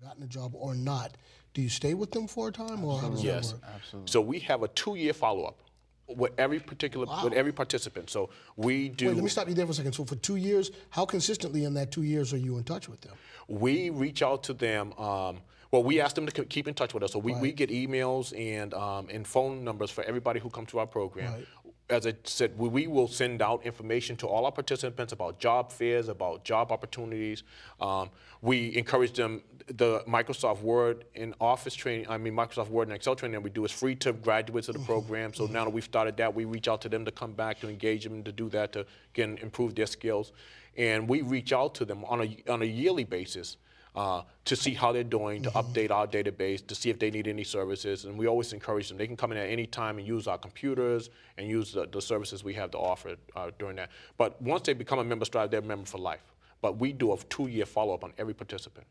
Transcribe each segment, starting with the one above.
gotten a job or not, do you stay with them for a time, or how does that work? Absolutely. So we have a 2-year follow-up with every particular, with every participant. So we do. Wait, let me stop you there for a second. So for 2 years, how consistently in that 2 years are you in touch with them? We reach out to them. Well, we ask them to keep in touch with us. So we get emails and phone numbers for everybody who comes to our program. Right. As I said, we will send out information to all our participants about job fairs, about job opportunities. We encourage them, the Microsoft Word and Office training, Microsoft Word and Excel training that we do is free to graduates of the program. So now that we've started that, we reach out to them to come back, to engage them, to do that, to, again, improve their skills. And we reach out to them on a yearly basis to see how they're doing, to update our database, to see if they need any services. And we always encourage them. They can come in at any time and use our computers and use the services we have to offer during that. But once they become a member of Strive, they're a member for life. But we do a 2-year follow-up on every participant.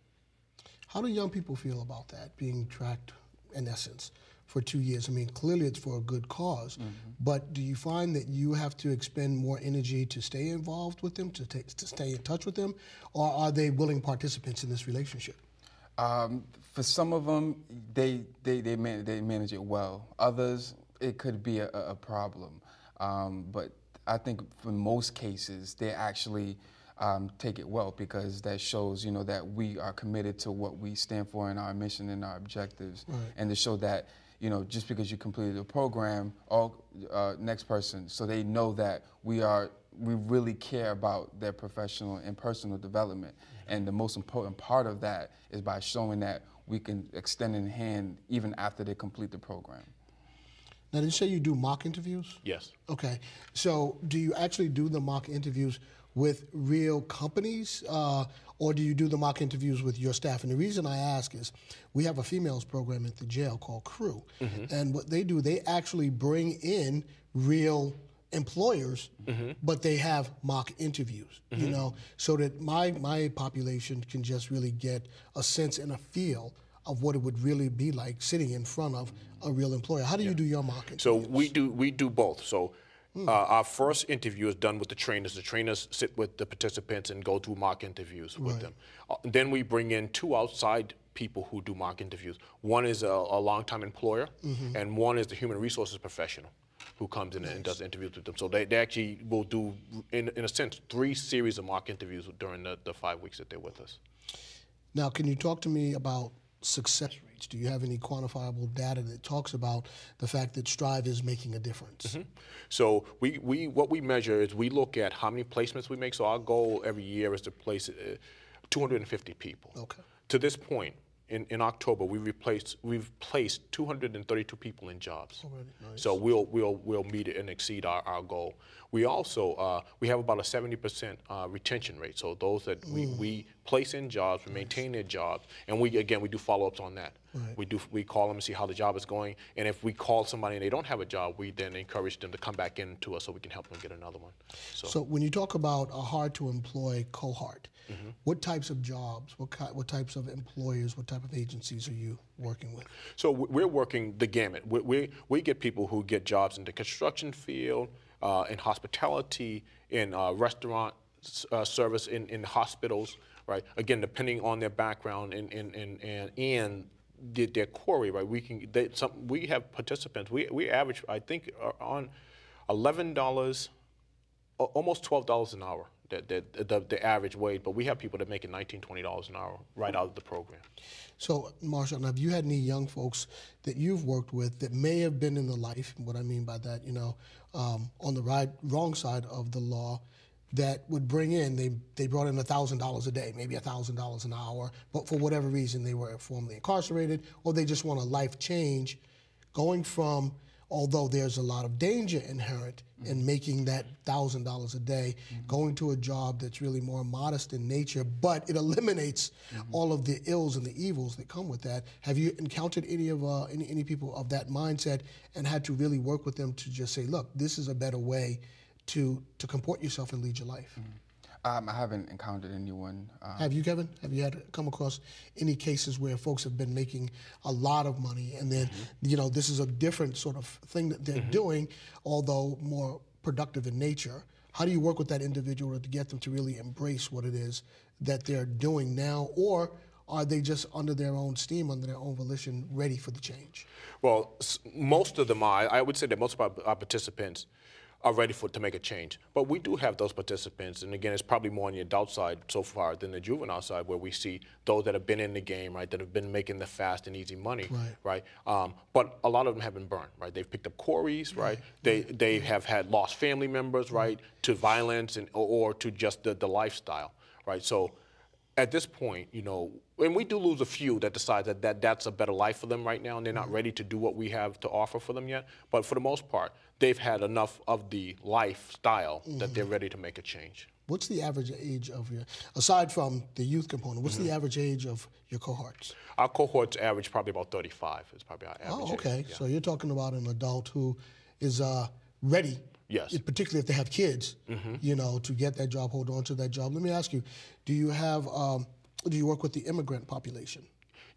How do young people feel about that, being tracked, in essence, for 2 years? I mean, clearly it's for a good cause, but do you find that you have to expend more energy to stay involved with them, to stay in touch with them, or are they willing participants in this relationship? For some of them, they manage it well. Others, it could be a problem. But I think for most cases, they actually take it well, because that shows, that we are committed to what we stand for in our mission and our objectives, and to show that, just because you completed a program, next person, so they know that we really care about their professional and personal development. And the most important part of that is by showing that we can extend a hand even after they complete the program. Now, did you say you do mock interviews? Yes. Okay. So do you actually do the mock interviews with real companies, or do you do the mock interviews with your staff? And the reason I ask is we have a females program at the jail called Crew. And what they do, they actually bring in real employers, but they have mock interviews, so that my population can just really get a sense and a feel of what it would really be like sitting in front of a real employer. How do you do your mock interviews? So we do both. So our first interview is done with the trainers. The trainers sit with the participants and go through mock interviews with them. Then we bring in 2 outside people who do mock interviews. One is a longtime employer, and one is the human resources professional who comes in and does interviews with them. So they actually will do, in a sense, 3 series of mock interviews during the 5 weeks that they're with us. Now, can you talk to me about success rates? Do you have any quantifiable data that talks about the fact that Strive is making a difference? So what we measure is we look at how many placements we make. So our goal every year is to place 250 people. Okay. To this point, in October, we've placed 232 people in jobs. Already, nice. So we'll meet it and exceed our goal. We also we have about a 70% retention rate. So those that we place in jobs, we maintain their jobs, and we do follow-ups on that. We call them and see how the job is going, and if we call somebody and they don't have a job, we then encourage them to come back in to us so we can help them get another one. So when you talk about a hard-to-employ cohort, what types of jobs, what types of employers, what type of agencies are you working with? So we're working the gamut. We get people who get jobs in the construction field, in hospitality, in restaurant service, in hospitals, right? Again, depending on their background and their query, right? We have participants. We average, I think, on $11, almost $12 an hour. The average wage, but we have people that make it $19, $20 an hour right out of the program. So, Marshall, have you had any young folks that you've worked with that may have been in the life, what I mean by that, on the wrong side of the law, that would bring in, they brought in $1,000 a day, maybe $1,000 an hour, but for whatever reason they were formerly incarcerated, or they just want a life change, going from, although there's a lot of danger inherent in making that $1,000 a day, going to a job that's really more modest in nature, but it eliminates all of the ills and the evils that come with that. Have you encountered any people of that mindset and had to really work with them to just say, look, this is a better way to comport yourself and lead your life? I haven't encountered anyone. Have you, Kevin? Have you come across any cases where folks have been making a lot of money and then, this is a different sort of thing that they're doing, although more productive in nature? How do you work with that individual to get them to really embrace what it is that they're doing now, or are they just under their own steam, under their own volition, ready for the change? Well, most of them are. I would say that most of our participants are ready to make a change. But we do have those participants, and again, it's probably more on the adult side so far than the juvenile side, where we see those that have been in the game, right, that have been making the fast and easy money, right? But a lot of them have been burned, right? They've picked up quarries, right? They have had lost family members, right, to violence or to just the lifestyle, right? So at this point, you know, and we do lose a few that decide that that's a better life for them right now, and they're not ready to do what we have to offer for them yet. But for the most part, they've had enough of the lifestyle that they're ready to make a change. What's the average age of your, aside from the youth component, what's the average age of your cohorts? Our cohorts average probably about 35 is probably our average Oh, okay. age. Yeah. So you're talking about an adult who is ready, Yes. particularly if they have kids, you know, to get that job, hold on to that job. Let me ask you, do you work with the immigrant population?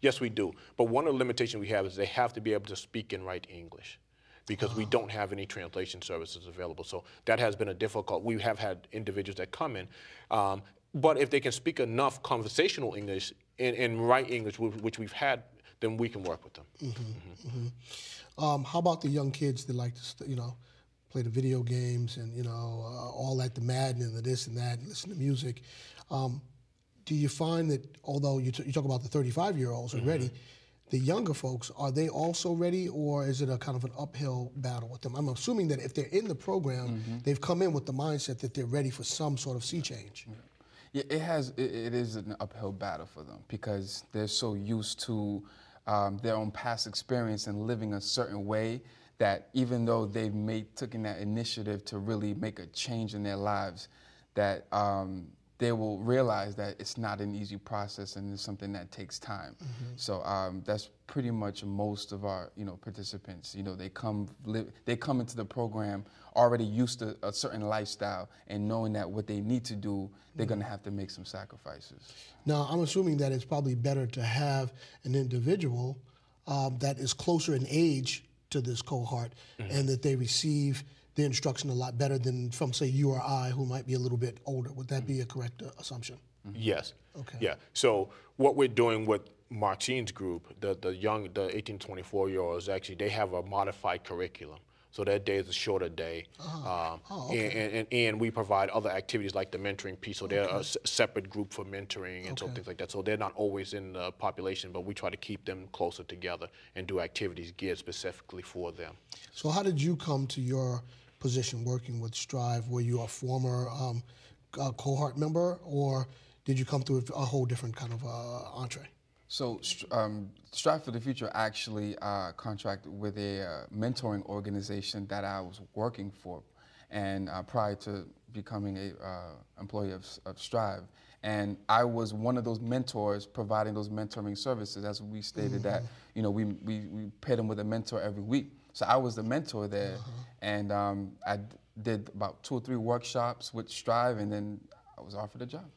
Yes, we do. But one of the limitations we have is they have to be able to speak and write English, because we don't have any translation services available. So that has been a difficult. We have had individuals that come in, but if they can speak enough conversational English and write English, which we've had, then we can work with them. How about the young kids that like to, you know, play the video games and, you know, all that, the Madden and the this and that, and listen to music? Do you find that, although you talk about the 35-year-olds are ready, the younger folks, are they also ready, or is it a kind of an uphill battle with them? I'm assuming that if they're in the program, they've come in with the mindset that they're ready for some sort of sea change. Yeah, it is an uphill battle for them, because they're so used to their own past experience and living a certain way, that even though they've taken that initiative to really make a change in their lives, that they will realize that it's not an easy process and it's something that takes time. So that's pretty much most of our, you know, participants. You know, they come into the program already used to a certain lifestyle, and knowing that what they need to do, they're going to have to make some sacrifices. Now, I'm assuming that it's probably better to have an individual that is closer in age to this cohort, and that they receive the instruction a lot better than from, say, you or I, who might be a little bit older. Would that be a correct assumption? Yes. Okay. Yeah. So what we're doing with Marcene's group, the 18 to 24-year-olds, actually, they have a modified curriculum. So that day is a shorter day. Okay. And we provide other activities like the mentoring piece. So they're a separate group for mentoring and so things like that. So they're not always in the population, but we try to keep them closer together and do activities geared specifically for them. So how did you come to your position working with Strive? Were you a former cohort member, or did you come through a whole different kind of entree? So Strive for the Future actually contracted with a mentoring organization that I was working for, and prior to becoming a employee of Strive. And I was one of those mentors providing those mentoring services. As we stated that, you know, we paired them with a mentor every week. So I was the mentor there, and I did about 2 or 3 workshops with Strive, and then I was offered a job.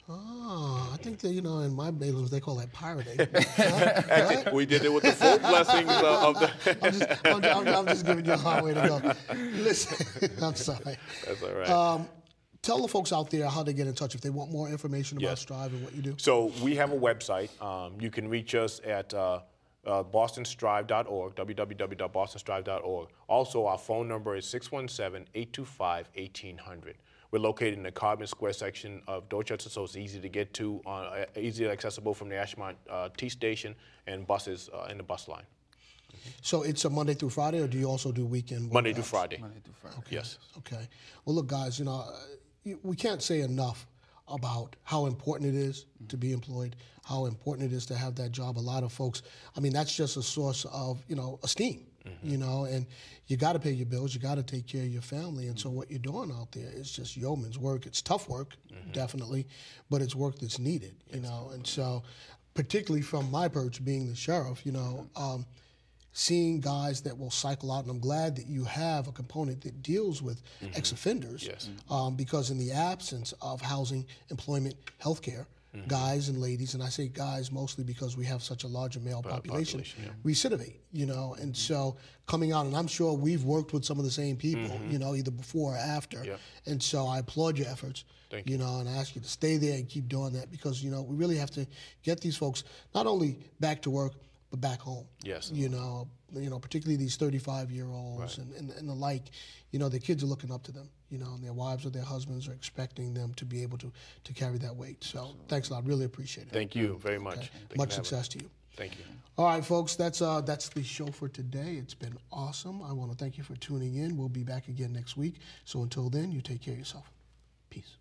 Oh, I think that, you know, in my business they call that pirating. Actually, we did it with the full blessings of the... I'm just giving you a hard way to go. Listen, I'm sorry. That's all right. Tell the folks out there how they get in touch if they want more information about Strive and what you do. So we have a website. You can reach us at bostonstrive.org, www.bostonstrive.org. Also, our phone number is 617-825-1800. We're located in the Carbon Square section of Dorchester, so it's easy to get to, easily accessible from the Ashmont T station and buses in the bus line. So it's a Monday through Friday, or do you also do weekend workouts? Monday through Friday. Monday through Friday. Okay. Yes. Okay. Well, look, guys, you know, we can't say enough about how important it is to be employed, how important it is to have that job. A lot of folks, I mean, that's just a source of, you know, esteem, you know, and you got to pay your bills, you got to take care of your family, and so what you're doing out there is just yeoman's work. It's tough work, definitely, but it's work that's needed, you know, and so particularly from my perch being the sheriff, you know, seeing guys that will cycle out, and I'm glad that you have a component that deals with ex-offenders, because in the absence of housing, employment, healthcare, guys and ladies, and I say guys mostly because we have such a larger male population, recidivate, you know, and so coming out, and I'm sure we've worked with some of the same people, you know, either before or after, and so I applaud your efforts, you know, and I ask you to stay there and keep doing that because, you know, we really have to get these folks not only back to work, but back home. Yes. You know, particularly these 35-year-olds and the like, you know, their kids are looking up to them, you know, and their wives or their husbands are expecting them to be able to carry that weight. So thanks a lot. Really appreciate it. Thank you very much. Okay. Much success to you. Thank you. All right, folks, that's the show for today. It's been awesome. I want to thank you for tuning in. We'll be back again next week. So until then, you take care of yourself. Peace.